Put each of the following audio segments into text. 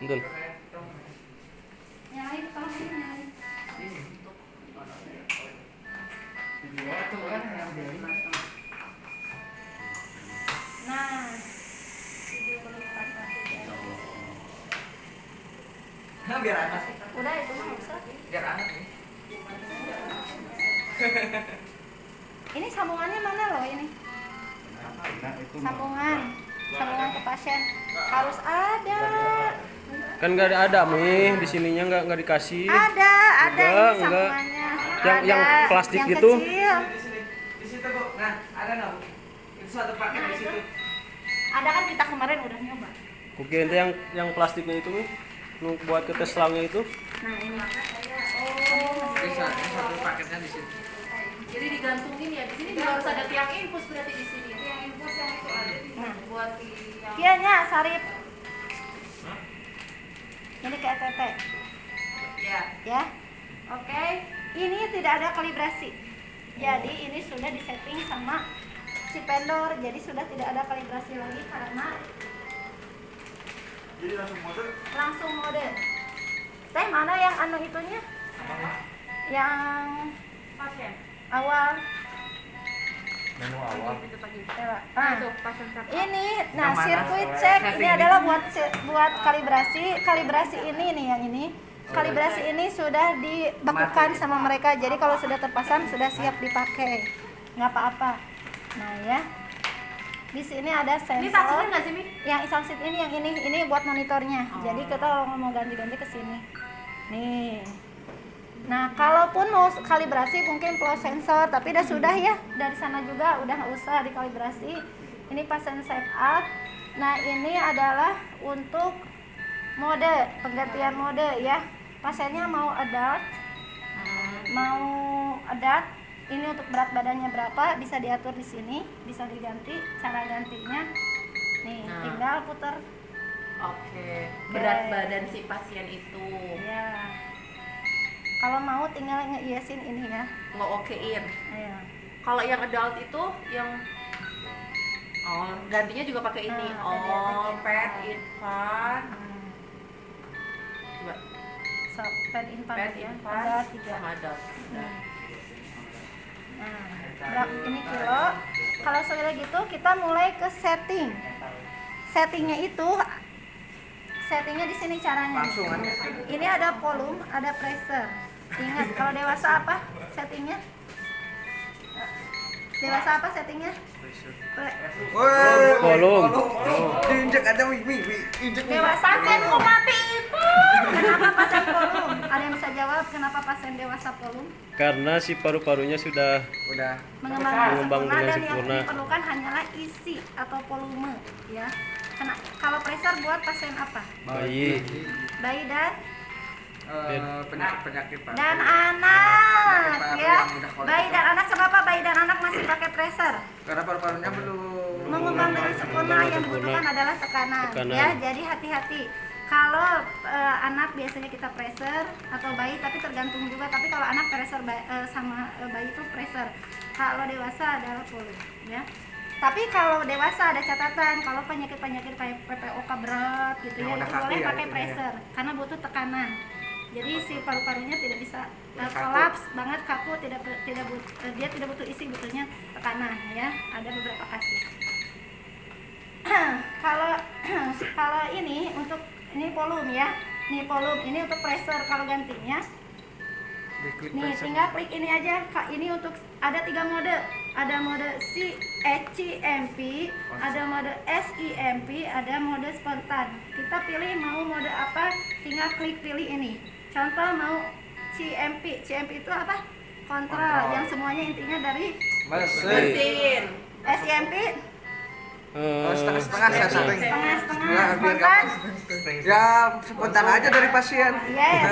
Betul. Nyalain tolong ini nyalain. Nah, video belum pasang. Nah, biar anak. Udah itu mah usah. Biar anak nih. Ini sambungannya mana loh ini? Sambungan ke pasien harus ada. Kan nggak ada Mi di sininya nggak dikasih. Ada Enggak, ini enggak. sambungannya. Yang Ada, plastik yang itu? kecil. Di situ, Bu. Nah, ada nggak, Bu? Itu satu paket Nah, di itu. situ. Ada kan kita kemarin udah nyoba. Oke, itu yang plastiknya itu Mi. Nu buat ke tes selangnya itu. Nah ini. Bisa, satu paketnya di situ. Jadi digantungin ya di sini juga harus ada tiang infus berarti di sini. Tiang infus yang itu ada. Nah. Buat yang Kianya Sarip. Ini kayak tete. ya. Ya. Oke, ini tidak ada kalibrasi. Jadi ini sudah disetting sama si vendor. Jadi sudah tidak ada kalibrasi lagi karena Jadi langsung mode. Teh mana yang anu itunya? Yang Pasien. awal. menu awal. Itu pagi. Coba. Nah, Ah. itu pasien satu. Ini, nah Yang mana? sirkuit check ini Setting. adalah buat kalibrasi. Kalibrasi ini nih yang ini. Kalibrasi ini sudah dibakukan sama mereka. Jadi kalau sudah terpasang sudah siap dipakai. Nggak apa-apa. Nah ya. Di sini ada Ini sensor. taksinya nggak sih Mi? Yang Exalsit ini yang ini buat monitornya. Oh. Jadi kita kalau mau ganti-ganti ke sini. Nih. Nah, kalaupun mau kalibrasi mungkin flow sensor, tapi sudah ya dari sana juga udah nggak usah dikalibrasi. Ini pasien save up. Nah, ini adalah untuk mode, penggantian mode ya. Pasiennya mau adult, ini untuk berat badannya berapa bisa diatur di sini, bisa diganti. Cara gantinya nih, Nah. tinggal putar. Oke. Berat badan si pasien itu Ya. Kalau mau tinggal ngeiyasin ini ya. nggak okein. Ayo. Kalau yang adult itu yang gantinya juga pakai ini. Nah, Pet infant. Coba So, pad infant pet ya. infant Ada 3. sama adult. Nah, berapa ini kilo? Kalau sudah gitu kita mulai ke setting. Settingnya itu settingnya di sini caranya. Langsung aja. Ini ada volume, ada pressure. Ingat kalau dewasa apa settingnya? Dewasa apa settingnya? Woi, Volume. diinjek ada injek. Dewasa pasien kok mati itu. Kenapa pasien volume? Ada yang bisa jawab kenapa pasien dewasa volume? Karena si paru-parunya sudah Udah. Mengembang Mengembang sempurna dengan dan yang sempurna. diperlukan hanyalah isi atau volume ya. Kalau pressure buat pasien apa? bayi. Bayi dan Penyakit paru. dan anak Penyakit paru ya. yang udah kolesterol. Bayi dan anak kenapa bayi dan anak masih pakai pressure? Karena paru-parunya belum Mengembang dengan sempurna yang dibutuhkan adalah tekanan. Tekanan. Ya. Jadi hati-hati. Kalau anak biasanya kita pressure atau bayi, tapi tergantung juga. Tapi kalau anak pressure sama bayi itu pressure. Kalau dewasa adalah volume, ya. Tapi kalau dewasa ada catatan kalau penyakit-penyakit kayak PPOK berat gitu Yang ya, udah itu kaku boleh ya, pakai gitu ya. pressure karena butuh tekanan. Jadi si paru-parunya tidak bisa Udah kaku. kolaps banget, kaku, dia tidak butuh isi, butuhnya tekanan ya. Ada beberapa kasus. kalau kalau ini untuk ini volume ya. Ini volume, ini untuk pressure. Kalau gantinya nih tinggal klik ini aja. Kak, ini untuk ada 3 mode. Ada mode CMP, ada mode SIMP, ada mode spontan. Kita pilih mau mode apa, tinggal klik pilih ini. Contoh mau CMP. CMP itu apa? Kontrol. Yang semuanya intinya dari Mesin. SIMP setengah-setengah saya setting. setengah-setengah Ya, biar spontan. Ya, spontan aja dari pasien. Yes.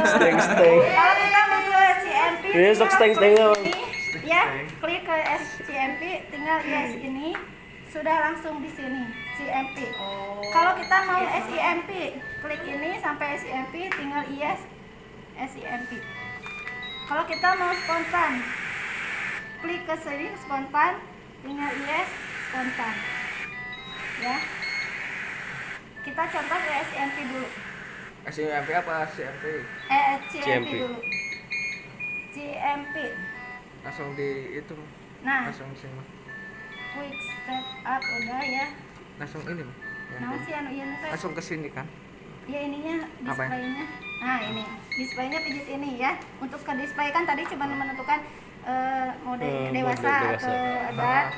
Steng. Kalau kita butuh CMP, Besok tinggal steng-steng klik dong. ini, ya, klik ke CMP, tinggal yes ini sudah langsung di sini CMP. Kalau kita mau SIMP, klik ini sampai SIMP, tinggal yes SIMP. Kalau kita mau spontan, klik ke sini spontan, tinggal yes spontan. Ya. kita contoh ke CMP dulu. SMP apa? CMP? CMP dulu. CMP. Langsung di itu. Nah, Langsung sini. quick step up udah ya. Langsung ini. Ya. Nah, si anu ieu teh. Langsung ke sini kan. Ya ininya Apa ya? displaynya. Nah, ini. Displaynya pijit ini ya. Untuk ke display kan tadi cuma menentukan mode dewasa dewasa. ke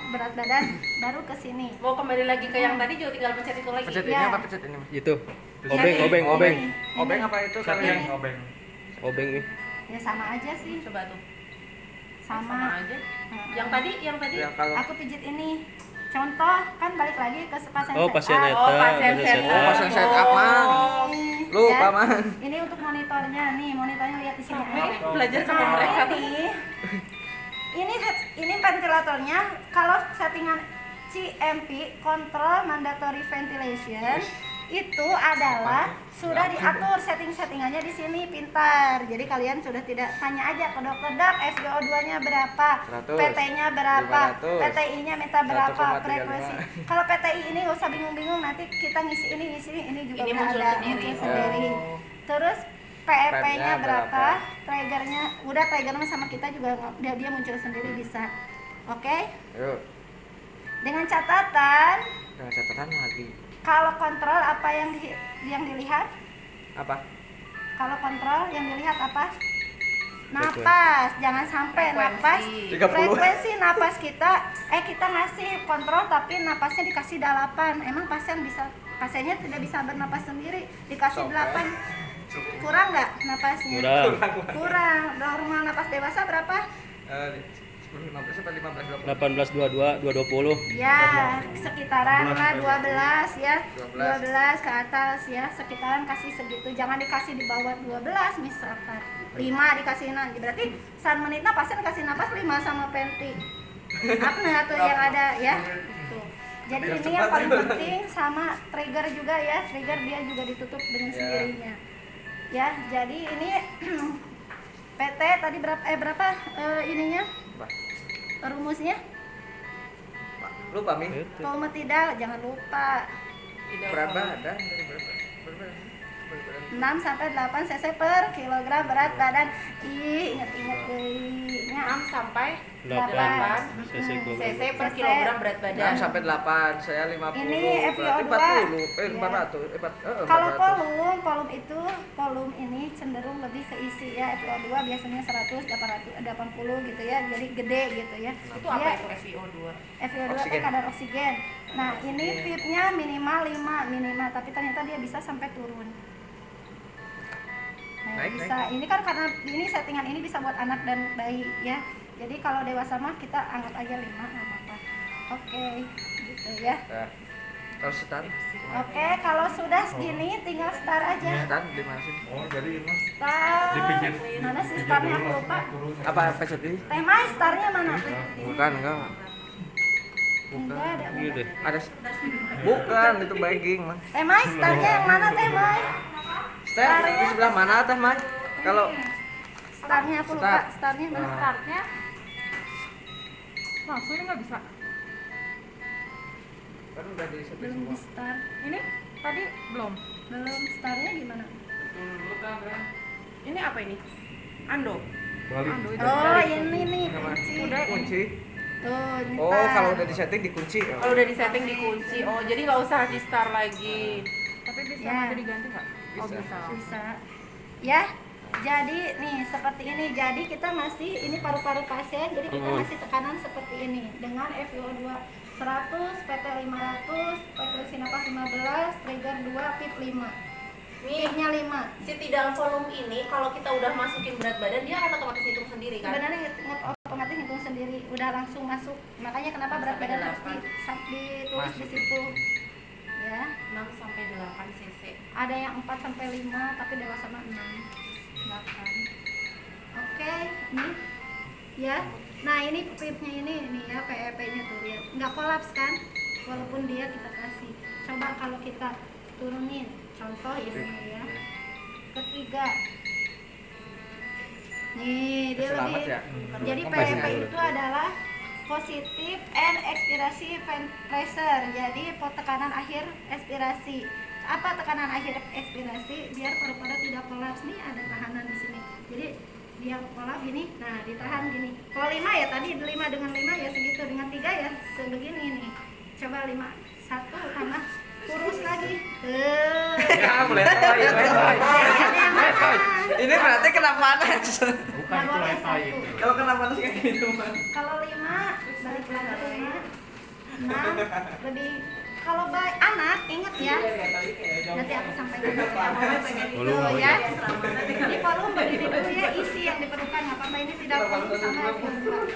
berat badan baru ke sini. Mau kembali lagi ke yang tadi juga tinggal pencet itu lagi. Pencet ini Iya. apa pencet ini? Mas? Itu. Ini, Obeng. ini. Obeng apa itu kalau Ini. yang obeng? Obeng nih. Ya sama aja sih. Coba tuh. Sama. aja. Nah, Yang tadi Ya kalau aku pijit ini. Contoh kan balik lagi ke pasien Oh, pasien setup. eta. pasien pasien setup. setup. pasien setup, Man. Ini, Lupa, ya. Man. Ini untuk monitornya nih, monitornya lihat di sini. Belajar sama Nah, mereka. ini ventilatornya kalau settingan CMP control mandatory ventilation itu adalah sudah diatur settingannya di sini pintar. Jadi kalian sudah tidak tanya aja ke dokter, dok SpO2-nya berapa, 100, PT-nya berapa, 500, PTI-nya minta berapa, 1,35. frekuensi. Kalau PTI ini nggak usah bingung-bingung, nanti kita ngisi ini juga Ini udah muncul ada sendiri. muncul sendiri. Oh. Terus PEP-nya PEP-nya berapa, berapa? triggernya udah triggernya sama kita juga dia muncul sendiri bisa. Oke? yuk. Dengan catatan Dengan catatan lagi. kalau kontrol apa yang dilihat? Apa? Kalau kontrol yang dilihat apa? Napas, jangan sampai napas. 30. Frekuensi napas kita kita ngasih kontrol tapi napasnya dikasih 8. Emang pasiennya tidak bisa bernapas sendiri, dikasih Sok, 8. Kurang nggak napasnya? Kurang. Normal napas dewasa berapa? 15 sampai 15 20. 18 22 220. Ya, sekitaran lah 12 ya. 12. 12 ke atas ya, sekitaran kasih segitu. Jangan dikasih di bawah 12 misalkan. 5 dikasih nanti. Berarti saat menitnya pasien kasih napas 5 sama penti. Apnea tuh yang ada ya. Tuh. Jadi ini yang paling penting sama trigger juga ya. Trigger dia juga ditutup dengan sendirinya. Ya, jadi ini PT tadi berapa ininya? Rumusnya? Lupa Mi. Volume tidak, jangan lupa. Berat badan dari berapa? 6 sampai 8 cc per kilogram berat badan. Ingat-ingat deh. 6 sampai 8 cc cc per kilogram berat 6 badan. sampai 8, saya 50. Ini berarti FiO2. 400. Kalau 400. volume ini cenderung lebih keisi ya. FiO2 biasanya 100, 880 gitu ya. Jadi gede gitu ya. Itu apa itu FiO2? FiO2 itu Oksigen. kadar oksigen. Nah, ini PIP-nya minimal 5 minimal, tapi ternyata dia bisa sampai turun. Nah, Naik. bisa. Ini kan karena ini settingan ini bisa buat anak dan bayi ya. Jadi kalau dewasa mah kita anggap aja 5 nggak apa-apa. Oke, gitu ya. Nah, kalau setan, Oke, kalau sudah segini tinggal start aja. setan di mana sih? Start. Mana sih startnya aku lupa. Apa pencet ini? Teh Mai, startnya mana? Bukan, enggak. Enggak ada. Ini deh. Ada bukan itu bagging, Mas. Teh Mai, startnya yang mana Teh Mai? Step di sebelah mana Teh Mai? Kalau Startnya aku lupa. Start. Startnya mana? Startnya langsung ini nggak bisa. kan udah di setting Belum semua. di start. Ini tadi belum. Belum startnya gimana? Ini apa ini? Ando. Ando itu. Oh, ini nih. Sama Kunci. kunci. Tuh, ini Oh, Pak. kalau udah di setting dikunci. Kalau udah di setting dikunci. Oh, jadi nggak usah di start lagi. Tapi bisa Ya. nanti diganti nggak? Oh, Bisa. bisa. Bisa. Ya. Jadi nih seperti ini. Jadi kita masih ini paru-paru pasien. Jadi kita masih tekanan seperti ini dengan FiO2 100, PT 500, frekuensi napas 15, trigger 2, PIP 5. PIP-nya 5. Si tidal volume ini kalau kita udah masukin berat badan dia akan otomatis hitung sendiri kan? Sebenarnya otomatis hitung sendiri, udah langsung masuk. Makanya kenapa berat badan harus ditulis di situ. Ya. 6 sampai 8 cc. Ada yang 4 sampai 5 tapi dewasa mah 6 8. Oke, nih. Ya. Nah, ini PIP-nya ini nih ya, PEP-nya tuh lihat. Nggak kolaps kan? Walaupun dia kita kasih. Coba kalau kita turunin. Contoh ini ya. Ketiga. Nih, dia Selamat lebih. ya. Jadi Kompresnya PEP dulu. itu adalah positif and expirasi pressure. Jadi tekanan akhir expirasi. Apa tekanan akhir expirasi? Biar paru-paru tidak kolaps. Nih ada tahanan di sini. Jadi dia kolaps gini. Nah, ditahan gini. Kalau 5 ya tadi 5 dengan 5 ya segitu, dengan 3 ya sebegini nih. Coba 5. 1 tambah kurus lagi. Ya, boleh tahu ya, boleh tahu. Ini berarti kena panas. Bukan itu wifi itu. Kalau kena panas kayak gitu mah. Kalau 5 balik lagi 5. 6 lebih kalau baik anak ingat ya. Nanti aku sampaikan dulu ya. Ini volume berdiri dulu ya, isi yang diperlukan nggak apa-apa, ini tidak volume sama volume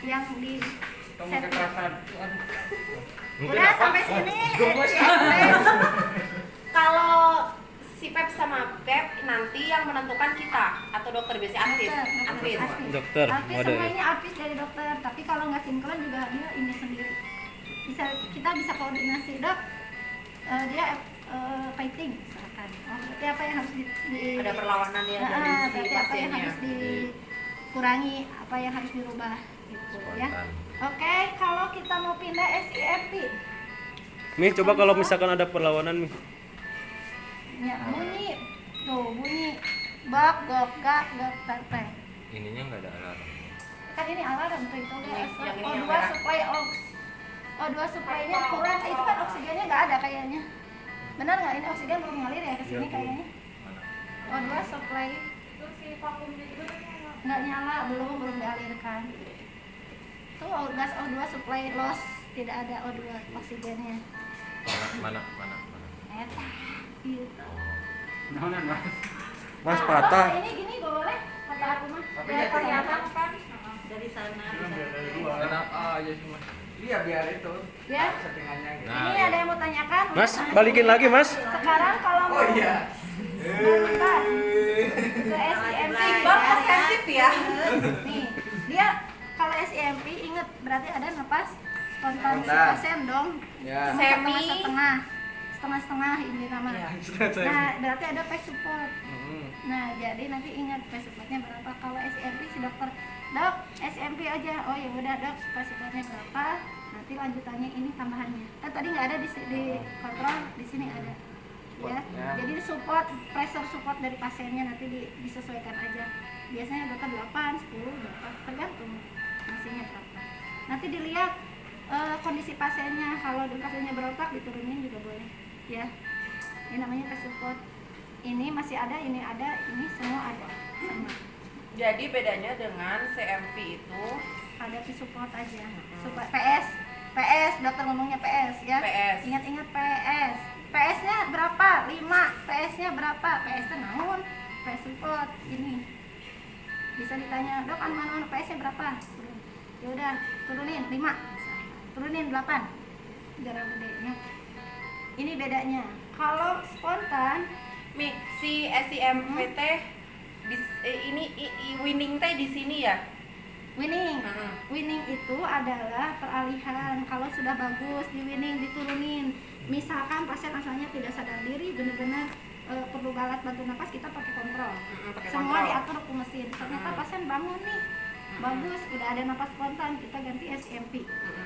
yang di set. Udah sampai sini. Kalau si Pep sama Pep nanti yang menentukan kita atau dokter biasa Arfis. Dokter, Arfis ada semua ya? ini Arfis dari dokter, tapi kalau nggak sinkron juga dia ini sendiri. Kita bisa koordinasi, dok. Dia fighting misalkan. Oh, berarti apa yang harus Ada perlawanan ya dari si berarti apa yang pasiennya. harus dikurangi, apa yang harus dirubah gitu ya. Oke, kalau kita mau pindah SIMP, Nih coba kalau misalkan ada perlawanan nih. ya bunyi, tuh bunyi, bak, gok, gak, gak, tete. Ininya nggak ada alarm. Kan ini alarm tuh itu Yang ini O2 yang merah. supply ox. O2 supply-nya kurang, itu kan oksigennya nggak ada kayaknya. Benar nggak ini oksigen belum ngalir ya ke sini kayaknya? O2 supply nggak nyala, belum dialirkan. Tuh gas O2 supply loss, tidak ada O2 oksigennya. Mana? Eta, gitu. Mas Nah, patah. Dok, ini gini boleh kata aku mah. Tapi Biar ya, kelihatan kan? Dari sana. Kenapa aja sih mas? Iya biar itu. Ya. Settingannya gitu. Nah, Ini ada yang mau tanyakan? Mas, balikin lagi mas. Sekarang kalau mau Oh iya. bentar. Ke SIMP Iqbal posesif ya. Nih, dia kalau SIMP inget berarti ada napas spontan si Spontan. pasien dong. Ya. Setengah Semi. setengah ini nama. Iya. Nah, berarti ada pace support. Hmm. Nah, jadi nanti ingat pace supportnya berapa. Kalau SIMP si dokter, dok SIMP aja. Oh ya udah dok, pace supportnya berapa? Nanti lanjutannya ini tambahannya. Kan tadi nggak ada di kontrol, di sini ada. Ya, Ya. jadi support, pressure support dari pasiennya nanti disesuaikan aja. Biasanya dokter 8, 10, berapa, tergantung pasiennya berapa. Nanti dilihat kondisi pasiennya. Kalau pasiennya berotak diturunin juga boleh. Ya, ini namanya pressure support. Ini masih ada, ini semua ada sama. Jadi bedanya dengan CMP itu Ada support aja. Support PS, dokter ngomongnya PS ya. PS. Ingat-ingat PS. PS-nya berapa? 5. PS-nya berapa? PS-nya naon? PS support ini. Bisa ditanya, "Dok, mana PS-nya berapa?" Ya udah, turunin 5. Turunin 8. Jarang gedenya. Ini bedanya. Kalau spontan si SIMP teh winning teh di sini ya. winning. Winning itu adalah peralihan. Kalau sudah bagus di winning diturunin. Misalkan pasien asalnya tidak sadar diri, benar-benar perlu alat bantu napas, kita pakai kontrol. Pakai Semua kontrol. diatur ke mesin. Ternyata pasien bangun nih, bagus, udah ada napas spontan, kita ganti SIMP.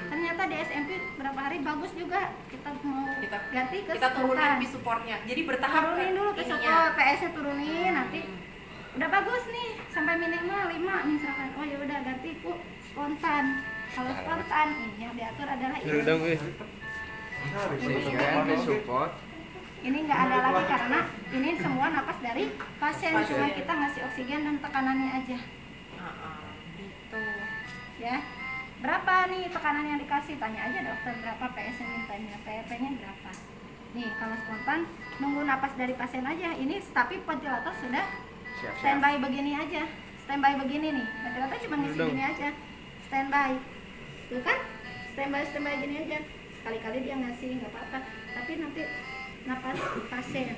Ternyata di SIMP berapa hari bagus juga, kita mau ganti ke Kita turunin spontan. di supportnya. Jadi bertahap Turunin dulu ke ininya. support, PS-nya turunin, nanti udah bagus nih sampai minimal 5 misalkan. Oh ya udah ganti ku spontan. Kalau spontan ini yang diatur adalah ini. Udah gue. Ini support. Ini nggak ada lagi karena ini semua napas dari pasien, cuma kita ngasih oksigen dan tekanannya aja. Gitu. Ya. Berapa nih tekanan yang dikasih? Tanya aja dokter berapa PS yang mintanya, PRP-nya berapa. Nih kalau spontan nunggu napas dari pasien aja. Ini tapi ventilator sudah Siap-siap. standby begini aja. Standby begini nih. Ventilator cuma ngisi Udah. gini aja. Standby. Tuh kan? Standby gini aja. Sekali-kali dia ngasih nggak apa-apa. Tapi nanti napas pasien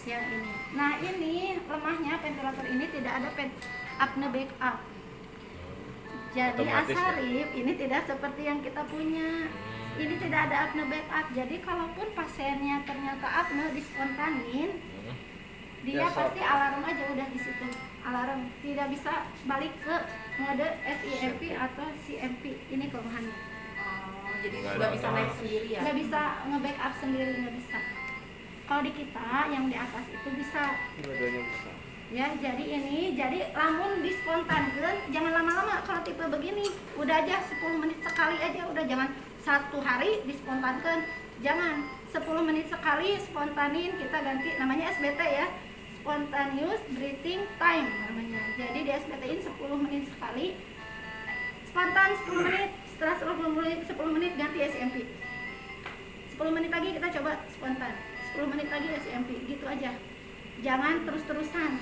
yang ini. Nah ini lemahnya ventilator ini tidak ada apne backup. Jadi Otomatis ya? Asarif ini tidak seperti yang kita punya. Ini tidak ada apne backup. Jadi kalaupun pasiennya ternyata apne dispontanin, dia pasti alarm aja udah di situ, alarm, tidak bisa balik ke mode SIMP atau CMP. Ini kelemahannya. Oh, jadi Nggak nggak ada bisa naik sendiri ya? Nggak bisa nge-backup sendiri, nggak bisa. Kalau di kita yang di atas itu bisa. Dua-duanya bisa. Ya, jadi lamun dispontankeun jangan lama-lama. Kalau tipe begini udah aja 10 menit sekali aja, udah jangan satu hari dispontankeun. Jangan 10 menit sekali spontanin, kita ganti namanya SBT ya, spontaneous breathing time namanya. Jadi di SBT-in 10 menit sekali, spontan 10 menit, setelah 10 menit ganti SIMP. 10 menit lagi kita coba spontan, 10 menit lagi SIMP, gitu aja. Jangan terus-terusan,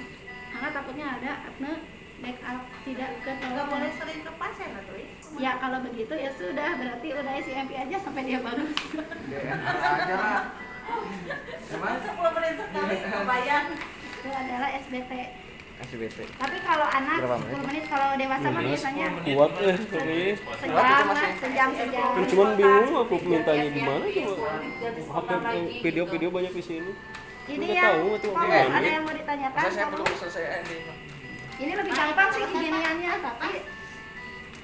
karena takutnya ada apne backup tidak Nggak boleh ketolong. sering ke pasien atau ya? Ya kalau begitu ya sudah, berarti udah SIMP aja sampai dia bagus. DNR aja lah. Cuman 10 menit sekali, kebayang. Itu adalah SBT. SBT. Tapi kalau anak Berapa 10 menit, kalau dewasa mah biasanya Kuat tapi sejam lah, sejam. kan cuman bingung aku mintanya gimana coba. Pakai video-video banyak di sini. Ini Nggak yang tahu itu kalau gimana. ada yang mau ditanyakan, Masa saya kalau belum selesai ini. ini lebih gampang sih higieneannya, tapi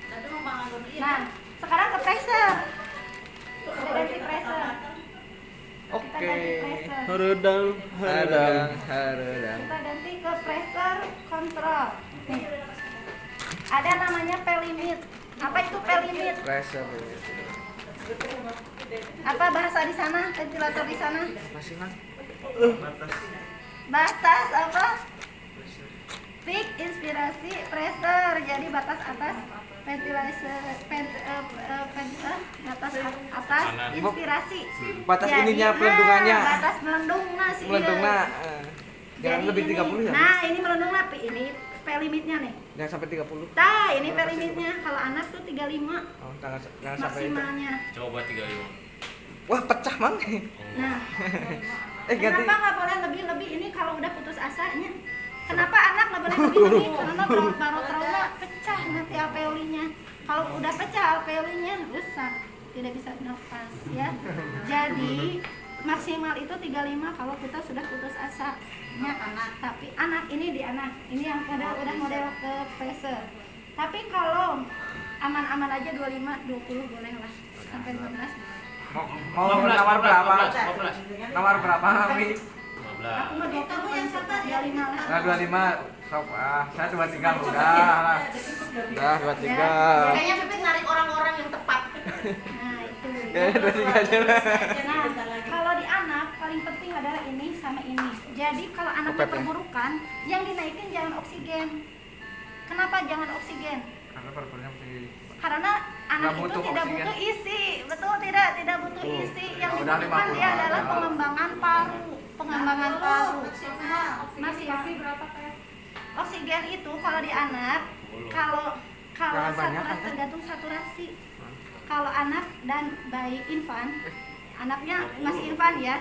Tapi mau makan dulu ya? nah sekarang ke pressure. Kita ganti pressure. Kita Oke. ganti pressure. Haredang, haredang. Haredang. Kita ganti ke pressure control. Nih. Ada namanya P-limit. Apa itu P-limit? Pressure. Apa bahasa di sana? Ventilator di sana? Masih man. Batas apa? Peak inspirasi pressure. Jadi batas atas ventilasi batas atas inspirasi. Batas Jadi, ininya pelindungannya. batas melendung nah si Melendung ieu. nak. Jangan Jadi lebih ini, 30 ya. Nah, ini melendung nah, ini P-limitnya nih. Jangan sampai 30. Nah, ini P-limitnya. Kalau anak tuh 35 Oh, jangan sampai itu. maksimalnya. Coba 35. Wah, pecah mang. Nah, Ganti. kenapa nggak boleh lebih-lebih ini kalau udah putus asanya? Kenapa anak nggak boleh lebih-lebih? Karena baru trauma pecah nanti alveolinya. Kalau udah pecah alveolinya rusak, tidak bisa nafas ya. Jadi maksimal itu 35 kalau kita sudah putus asa. Ya, tapi anak ini di anak ini yang udah model ke pressure. Tapi kalau aman-aman aja 25, 20 boleh lah sampai 15. Mau nawar berapa? Nawar berapa, Mi? 15. Aku mah 20 Kamu yang kata 25 lah. Nah, 25. Sok saya 23 udah lah. Udah 23. Kayaknya Pipit narik orang-orang yang tepat. Nah, itu. Ya, 23 aja lah. Nah, kalau di anak paling penting adalah ini sama ini. Jadi kalau anaknya OPP. perburukan, yang dinaikin jangan oksigen. Kenapa jangan oksigen? Karena perempuannya masih Karena anak Nggak itu butuh tidak oksigen. butuh isi, betul tidak butuh isi. Yang Ya udah, dibutuhkan 50 dia adalah lah. pengembangan paru, pengembangan paru. Masih berapa kayak? Oksigen itu kalau di anak, kalau Jangan banyak, saturasi kan? tergantung saturasi. Kalau anak dan bayi infan, anaknya masih infan ya,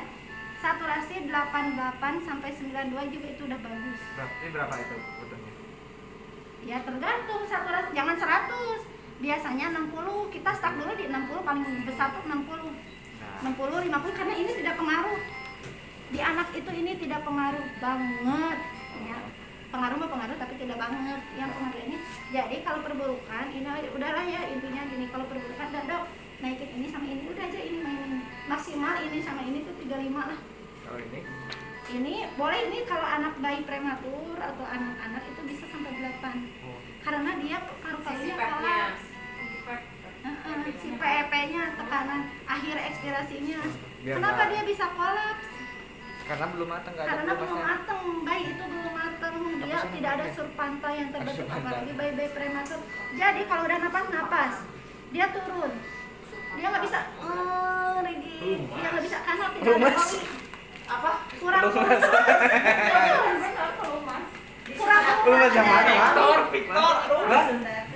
saturasi 88 sampai 92 juga itu udah bagus. Berarti berapa itu butuhnya? Ya tergantung saturasi, jangan 100. Biasanya 60, kita start dulu di 60, paling besar tuh 60. 60, 50 karena ini tidak pengaruh. Di anak itu ini tidak pengaruh banget ya. Pengaruh mah pengaruh tapi tidak banget. Yang pengaruh ini. Jadi kalau perburukan ini udahlah ya, intinya gini, kalau perburukan dan dok naikin ini sama ini udah aja ini mainin. Maksimal ini sama ini tuh 35 lah. Kalau ini Ini boleh ini kalau anak bayi prematur atau anak-anak itu bisa sampai 8. Karena dia paru-parunya kolaps. Si PEP-nya tekanan akhir ekspirasinya. Biar Kenapa nggak- dia bisa kolaps? karena belum matang, nggak ada Karena belum pelepasnya. matang, bayi itu belum matang, dia sih tidak ada namanya? surpanta yang terbentuk, surpanta. apalagi bayi-bayi prematur. Jadi kalau udah napas, dia turun, dia nggak bisa, rigid, dia nggak bisa karena tidak ada Rumas. oli. Apa? Kurang Rumas. kurang Rumas yang mana? Victor.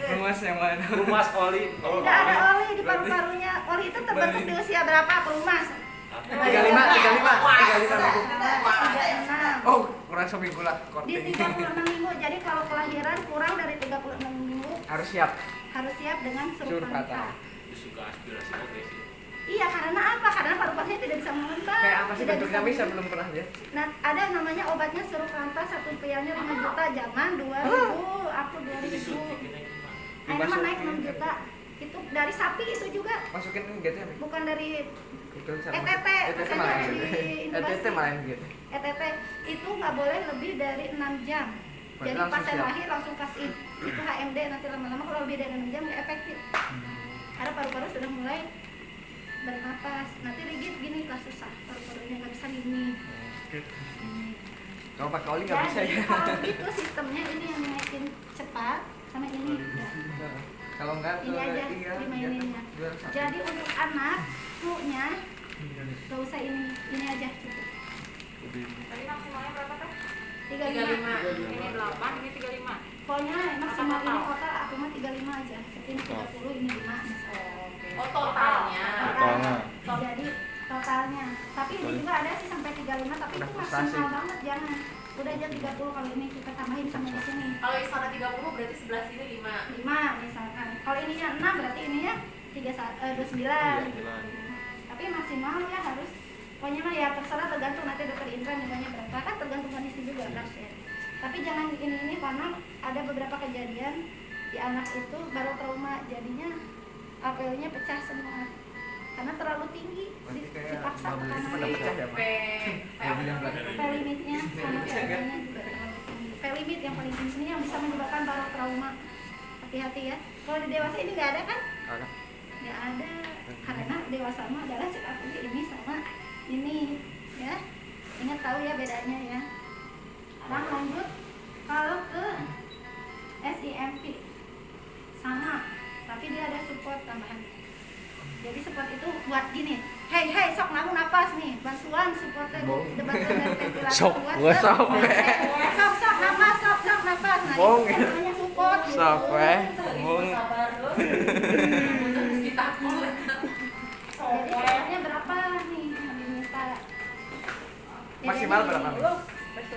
Rumas yang mana? Rumas oli. tidak ada oli di paru-parunya. Oli itu terbentuk di usia berapa, pelumas? 35. 36. Oh, kurang seminggu lah Di korting. 36 minggu. Jadi kalau kelahiran kurang dari 36 minggu Harus siap. harus siap dengan Surpanta. surpanta. Suka aspirasi oke sih. Iya, karena apa? Karena paru-parunya tidak bisa mengembang. Kayak apa sih tidak bentuknya bisa mengembang. belum pernah ya? Nah, ada namanya obatnya Surfanta, satu pialnya 5 juta, jangan 2000, aku 2000. Akhirnya mah naik 6 juta. Itu dari sapi itu juga, Masukin gitu ya, Mi? bukan dari Itu sama. ETT, ETT maksudnya malah dari gitu. inovasi. ETT malah gitu. ETT itu nggak boleh lebih dari 6 jam. Berarti Jadi langsung pasien siap. lahir langsung kasih itu HMD, nanti lama-lama kalau lebih dari 6 jam nggak efektif. Karena paru-paru sudah mulai bernapas. Nanti rigid gini lah susah, paru-parunya nggak bisa gini. Kalau pakai oli nggak bisa Jadi ya? kalau gitu sistemnya ini yang naikin cepat sama ini. Ya. Kalau enggak Ini aja iya, dimaininnya. biar satu. Jadi untuk anak flu-nya nggak usah ini aja cukup. Tadi maksimalnya berapa kan? 35. Ini 8, ini 35. Pokoknya maksimal ini total aku mah 35 aja. Seperti ini 30, ini 5 misalnya. Oh, totalnya. Totalnya. Jadi totalnya. Tapi ini juga ada sih sampai 35, tapi Udah itu frustasi. maksimal banget jangan. Udah aja 30 kalau ini kita tambahin sama di sini. Kalau yang sana 30 berarti sebelah sini 5. 5 misalkan. Kalau ininya 6 berarti ininya 29. Tapi maksimal ya harus pokoknya mah ya terserah, tergantung nanti dokter Indra nilainya berapa, kan tergantung kondisi juga pasien. Tapi jangan ini karena ada beberapa kejadian di anak itu baru trauma jadinya APO-nya pecah semua karena terlalu tinggi Berarti kayak dipaksa ke babel itu pada kanan. pecah ya, Mak? Babel yang belakang. P-limitnya sama PO-nya juga terlalu tinggi. P-limit yang paling tinggi ini yang bisa menyebabkan baru trauma. Hati-hati ya. Kalau di dewasa ini nggak ada kan? Ada. Nggak ada, karena dewasa mah adalah cek akunya ini sama ini ya. Ingat tahu ya bedanya ya. Sekarang lanjut kalau ke SIMP sama, tapi dia ada support tambahan. Jadi support itu buat gini, hei sok namun napas nih, bantuan supportnya debatkan dari ventilator Sok, buat weh. Sok, sok napas, sok napas. Nah Bong. itu namanya support. Sok, weh. Bong. Sabar loh. Kita boleh. Jadi supportnya berapa nih yang diminta? Maksimal Jadi, berapa, Mi?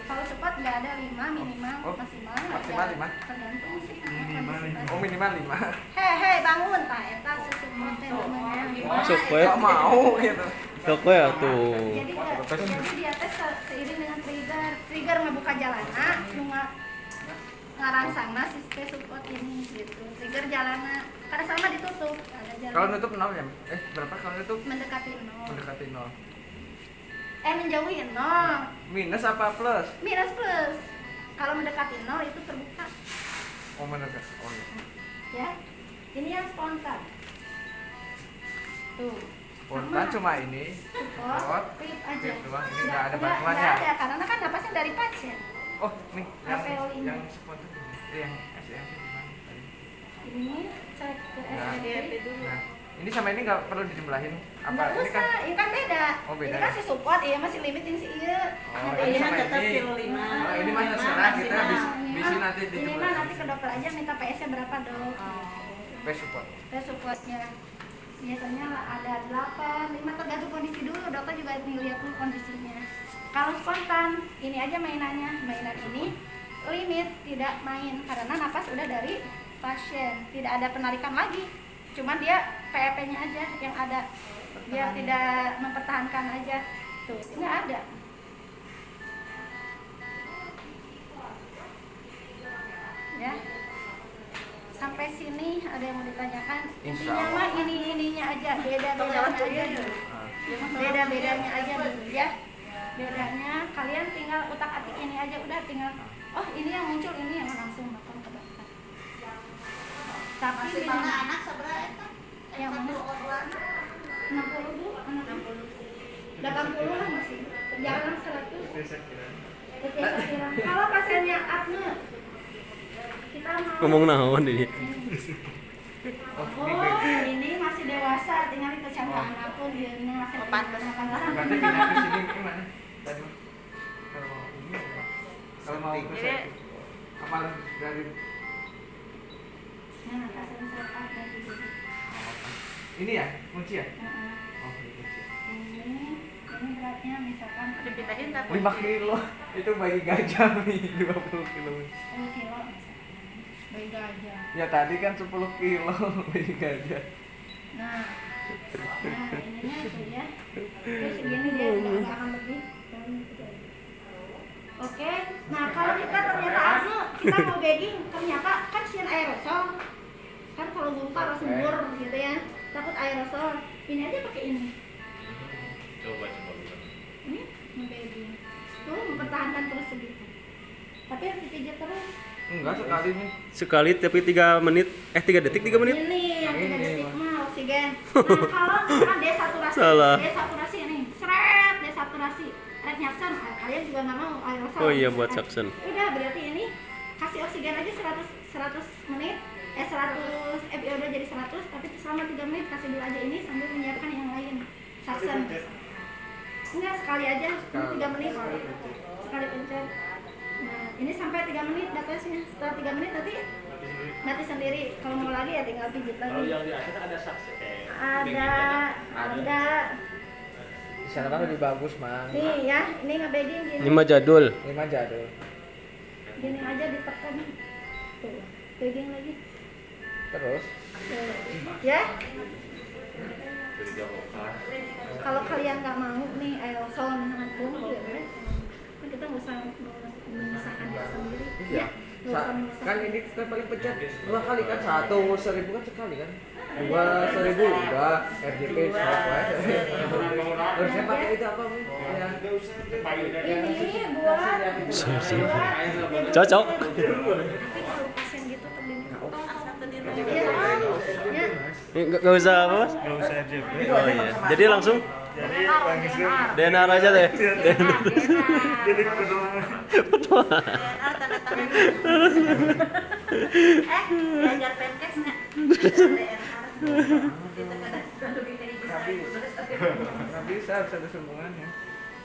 kalau support nggak ada 5 minimal, Oh, maksimal maksimal ada. 5? Tergantung sih. Oh minimal 5. Hei bangun Pak, eta sesupport teh namanya. Sok we. Gak mau gitu. Sok we atuh. Jadi dia teh seiring dengan trigger ngebuka jalana, cuma ngarangsangna si support ini gitu. Trigger jalana, karena sama ditutup, ada jalan. Kalau nutup 0 ya? Berapa kalau nutup? Mendekati 0. Mendekati 0. Menjauhi 0. Minus apa plus? Minus plus. Kalau mendekati 0 itu terbuka. Oh mendekat. Oh iya. Ya. Ini yang spontan. Tuh. Spontan Sama. cuma ini. Support, clip aja. Clip doang, ini nggak ada Nggak bantuannya. ada, karena kan napasnya dari pasien. Oh nih yang APO ini. yang spontan ini. Yang SEM gimana tadi? Ini cek ke Nah. SRP dulu. Nah, ini sama ini nggak perlu dijumlahin apa? Nggak Ini kan usah, ini kan beda. Oh, beda Ini kan ya? si support, iya masih limiting si iya. Oh, Nanti ini iya sama tetap ini. kilo 5. Oh, ini mah terserah kita bisa nanti Ini mah dijumlahin. nanti ke dokter aja minta PS-nya berapa dok. P support. Tes supportnya biasanya ada 8, 5 tergantung kondisi dulu, dokter juga ngeliat dulu kondisinya. Kalau spontan, ini aja mainannya, mainan ini limit tidak main karena napas udah dari pasien, tidak ada penarikan lagi, cuman dia PEP-nya aja yang ada, biar tidak mempertahankan aja. Tuh, ini ada. Ya. Sampai sini ada yang mau ditanyakan? Insya Intinya mah Allah. ininya aja, beda-bedanya aja. Beda-bedanya aja dulu ya. Bedanya kalian tinggal utak-atik ini aja, udah tinggal oh ini yang muncul, ini yang langsung makan ke dokter. Tapi Maksimalnya anak seberapa? yang mana? 60 Bu, anak 80-an masih. Jangan 100. Kalau pasiennya apne, kita mau Ngomong naon ini. oh, ini masih dewasa, tinggal kecamatan aku dia masih pantas. Berarti pindah ke sini gimana? Tadi kalau ini apa? Kalau mau ke Jadi- apa dari Nah, pasien sehat dari sini. ini ya kunci ya? Heeh. Oh ini kunci. Ini beratnya misalkan Dipindahin tak 5 kilo itu bagi gajah nih 20 kilo. 10 kilo misalkan. Bayi gajah. Ya tadi kan 10 kilo bagi gajah. Nah, Nah, ininya tuh ya. Terus segini dia nggak akan lebih. Oke, nah kalau kita ternyata kita mau bagging, ternyata kan sian aerosol. Kan kalau lupa harus sembur gitu ya. Takut aerosol. Ini aja pakai ini. Coba. Ini mau bagging. Tuh mempertahankan terus segitu. Tapi harus dipijat terus. Enggak sekali nih. Sekali tapi 3 menit. 3 detik 3 menit. Ini yang 3 detik mah oksigen. Nah kalau misalkan desaturasi, Salah. desaturasi nih, seret desaturasi, red Jackson, kalian juga nggak mau aerosol. Oh iya buat suction. Udah berarti ini kasih oksigen aja 100 menit, 100 FiO2 jadi 100, tapi selama 3 menit kasih dulu aja ini sambil menyiapkan yang lain. Suction. Enggak sekali aja, ini 3 menit sekali pencet. Nah, ini sampai 3 menit batasnya. Setelah 3 menit nanti mati sendiri. Kalau mau lagi ya tinggal pijit lagi. Kalau yang di atas ada saksi Ada. Di sana kan lebih bagus, Mang. Nih ya, ini nge-bagging gini. Ini mah jadul. Ini mah jadul. Gini aja ditekan. Tuh, bagging lagi. Terus Tuh. Ya. Kalau kalian nggak mau nih aerosol nanggung ya boleh. Kan kita nggak usah menyusahkan diri sendiri. iya. Nggak usah menyusahkan. Kan ini kan paling pencet 2 kali kan, 1.000 kan sekali kan. 2.000 udah RGP stop ya. Harusnya pakai itu apa, Bu? Ya. Ini buat Cocok. tapi kalau pasien gitu terdiri ya, ya. Enggak usah apa, Mas? Nggak usah RJP. Oh iya. Jadi langsung DNR aja deh. Jadi kedua. tanda tangan. Belajar pancakes nggak? Nggak bisa ada sambungannya.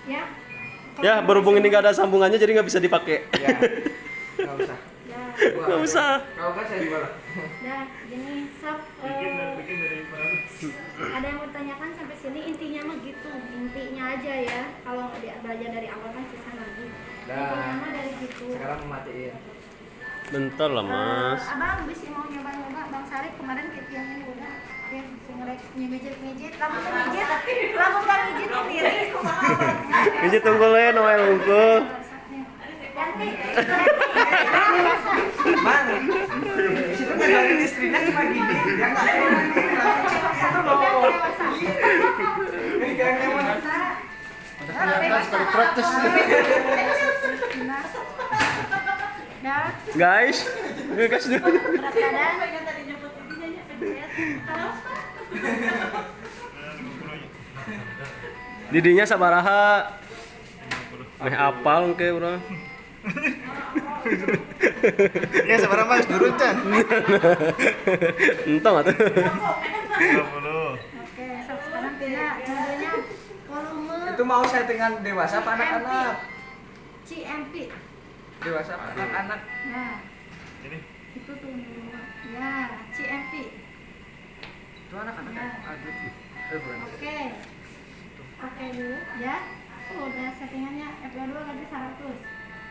Ya. Ya, berhubung ini nggak ada sambungannya jadi nggak bisa dipakai. Ya. Nggak usah. Ya. Nggak usah. Kalau nggak saya jual. Nah, gini, sob. Bikin dari mana? Ada yang mau ditanyakan sampai sini, intinya mah gitu. Intinya aja ya. Kalau dia belajar dari awal kan susah lagi. Intinya mah dari gitu. Sekarang mematiin. Bentar lah, Mas. Abang bisa mau nyoba-nyoba Bang Sarip kemarin kayak yang ini udah. Ya, ngerek mijit-mijit, langsung mijit sendiri. Ini tunggu le Noel unggul. Ganti. Mang, situ ngegalin istrinya cuma gini, dia nggak ini kayak nyaman. Protes. Guys, guys dulu. Berat badan. Didinya sabaraha? Meh apal ke urang. Ya sebenarnya mas turun Chan. Entong atuh. 20. Oke, sekarang pindah modenya volume Itu mau settingan dewasa apa anak-anak? CMP. Dewasa apa anak-anak? Nah, Ini itu tuh ya CMP. Itu anak-anak kan? Aduh. Bukan. Oke dulu ya. Oh, udah settingannya FO2 lagi 100.